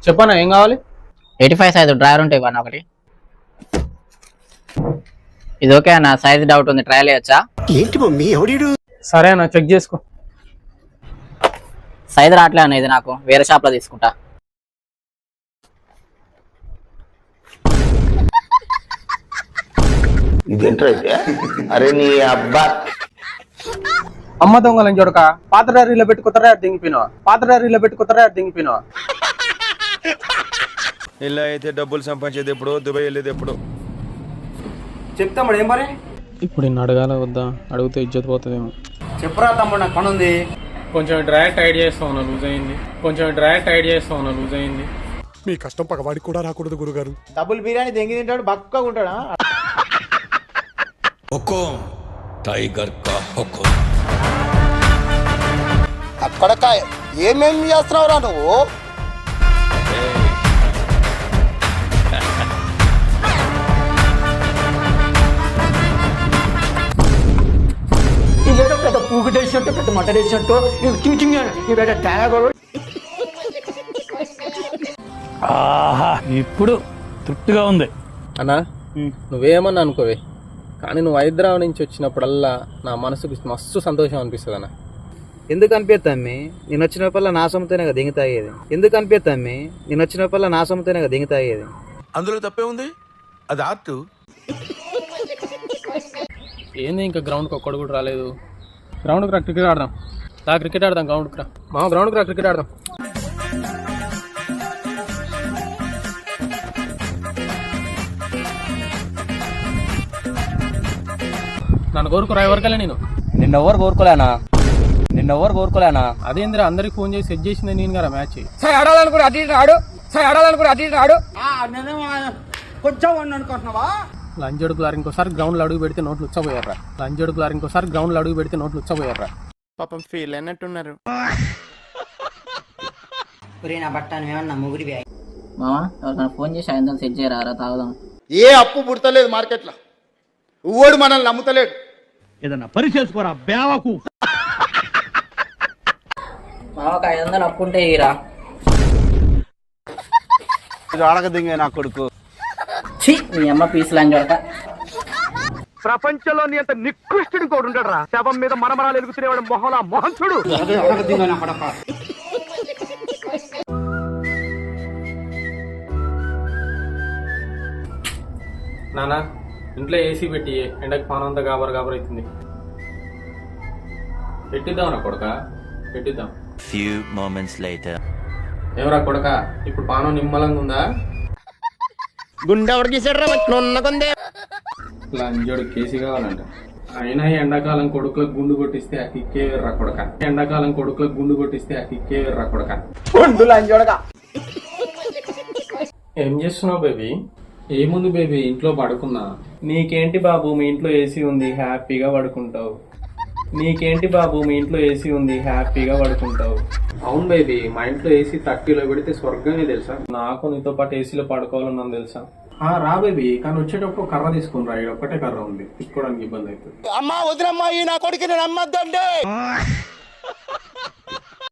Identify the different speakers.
Speaker 1: చెప్పనా ఏం కావాలి?
Speaker 2: 85 సైజు డ్రైవర్ ఉంటాయి అన్న ఒకటి. ఇది ఓకే అన్న, సైజ్ డౌట్ ఉంది, ట్రయల్ చేయొచ్చా?
Speaker 3: ఏంటి మమ్మీ ఎవడీడు?
Speaker 1: సరే అన్న చెక్ చేసుకో.
Speaker 2: సైజ్ రావట్లే అన్న, ఇది నాకు వేరే షాప్ లో తీసుకుంటా.
Speaker 4: ఇదేంట్రా అయితే? అరే నీ అబ్బా
Speaker 1: అమ్మ దొంగలని చూడక పాత డైరీలో పెట్టుకుతారా దింగిపోయినావా? పాత డైరీలో పెట్టుకుతారా దింగిపోయినావా?
Speaker 5: ఇలా అయితే డబ్బులు సంపాదించేది ఎప్పుడు, దుబాయ్ వెళ్ళేది ఎప్పుడు?
Speaker 6: చెప్తాడు ఏం మరి?
Speaker 1: ఇప్పుడు ఇన్ని అడగాల వద్దా? అడిగితే ఇజ్జత్ పోతుందేమో.
Speaker 6: చెప్పురా తమ్ముడు, నాకు పని ఉంది.
Speaker 1: కొంచెం డ్రై టైట్ చేస్తా ఉన్నా, లూజ్ అయింది. కొంచెం డ్రై టైట్ చేస్తా ఉన్నా, లూజ్ అయింది.
Speaker 3: మీ కష్టం పగవాడికి కూడా రాకూడదు గురుగారు.
Speaker 6: డబుల్ బిర్యానీ దెంగి తింటాడు, బక్కగా ఉంటాడా?
Speaker 7: हुकुम टाइगर का हुकुम.
Speaker 3: అక్కడక ఏమేం చేస్తున్నావురా నువ్వు?
Speaker 6: ఇదేదో పెద్ద పూకటేసినట్టు, పెద్ద మటరేసినట్టు
Speaker 8: ఇప్పుడు తృప్తిగా ఉంది
Speaker 1: అన్నా నువ్వేమన్నా అనుకోవే, కానీ నువ్వు హైదరాబాద్ నుంచి వచ్చినప్పుడల్లా నా మనసుకు మస్తు సంతోషం అనిపిస్తుంది అన్న.
Speaker 6: ఎందుకు అనిపిస్తామ్మి? నేను వచ్చినప్పుడల్లా నా సొమ్ముతోనే కదా దింగి తాగేది. ఎందుకు అనిపిస్తామ్మి? నేను వచ్చినప్పుడల్లా నా సొమ్ముతోనే కదా దింగి తాగేది.
Speaker 7: అందులో తప్పే ఉంది, అది ఆర్ట్.
Speaker 1: ఏంది ఇంకా గ్రౌండ్కి ఒక్కడు కూడా రాలేదు? గ్రౌండ్కి రా, క్రికెట్ ఆడదాం. క్రికెట్ ఆడదాం, గ్రౌండ్కి రా మా, గ్రౌండ్కి రా, క్రికెట్ ఆడదాం. నన్ను కోరుకురా, ఎవరికెళ్ళా నేను
Speaker 6: నిన్నెవరు కోరుకోలేనా?
Speaker 1: అదేంద్రా అందరికి ఫోన్ చేసి సెట్ చేసింది నేను కదా మ్యాచ్.
Speaker 6: ఆడాలనుకుని అటు ఇటు ఆడు. కొంచెం అనుకుంటున్నావా?
Speaker 1: లంజడుకులారు ఇంకోసారి గ్రౌండ్లో అడుగు పెడితే నోట్లు ఉచ్చబోయారా. ఇంకోసారి గ్రౌండ్లో అడుగు పెడితే నోట్లు ఉచ్చబోయారా.
Speaker 5: పాపం ఫీల్ అయినట్టున్నారు.
Speaker 2: నా బట్ట ఏమన్నా ముగ్గురి మామా ఎవరికైనా ఫోన్ చేసి 500 సెట్ చేయరా, తాగుదాం.
Speaker 4: ఏ అప్పు పుడతలేదు మార్కెట్లో, ఊడు మనల్ని నమ్ముతలేడు.
Speaker 8: ఏదన్నా పని చేసుకోరా బేవకు.
Speaker 2: మామకు 500 అప్పు ఉంటే ఇరా.
Speaker 6: అడగ దింగే నా కొడుకు.
Speaker 2: నీ అమ్మ పీసులు అని చూడక.
Speaker 8: ప్రపంచంలో నీ అంత నికృష్టుడు కూడా ఉంటాడు రా. శవం మీద మరమరాలు ఎలుగుతునేవాడు మొహలా మొహం చూడు.
Speaker 6: అడగ దింగే నా కొడక.
Speaker 1: నానా ఇంట్లో ఏసీ పెట్టి ఎండకి పానంతా గాబర్ అవుతుంది. పెట్టిద్దాం నా కొడక, పెట్టిద్దాం.
Speaker 7: Few moments later.
Speaker 1: ఎవరా కొడక, ఇప్పుడు పానం నిమ్మలంగా ఉందా?
Speaker 4: గుండెవడికి
Speaker 1: లంజోడు కేసీ కావాలంట. అయినా ఎండాకాలం కొడుకులకు గుండు కొట్టిస్తే ఆ కిక్కే వేర్రా కొడక. ఏం చేస్తున్నావు బేబీ? ఏముంది బేబీ, ఇంట్లో పడుకున్నా. నీకేంటి బాబు, మీ ఇంట్లో ఏసీ ఉంది, హ్యాపీగా పడుకుంటావు. అవును బేబీ, మా ఇంట్లో ఏసీ 30లో పెడితే స్వర్గమే తెలుసా. నాకు నీతో పాటు ఏసీలో పడుకోవాలని తెలుసా. రా బేబీ, కానీ వచ్చేటప్పుడు కర్ర తీసుకుని రా, ఒక్కటే కర్ర ఉంది, తిప్పుకోవడానికి ఇబ్బంది అవుతుంది.
Speaker 4: అమ్మా వదినమ్మా, ఈ నా కొడుకుని నమ్మద్దండి.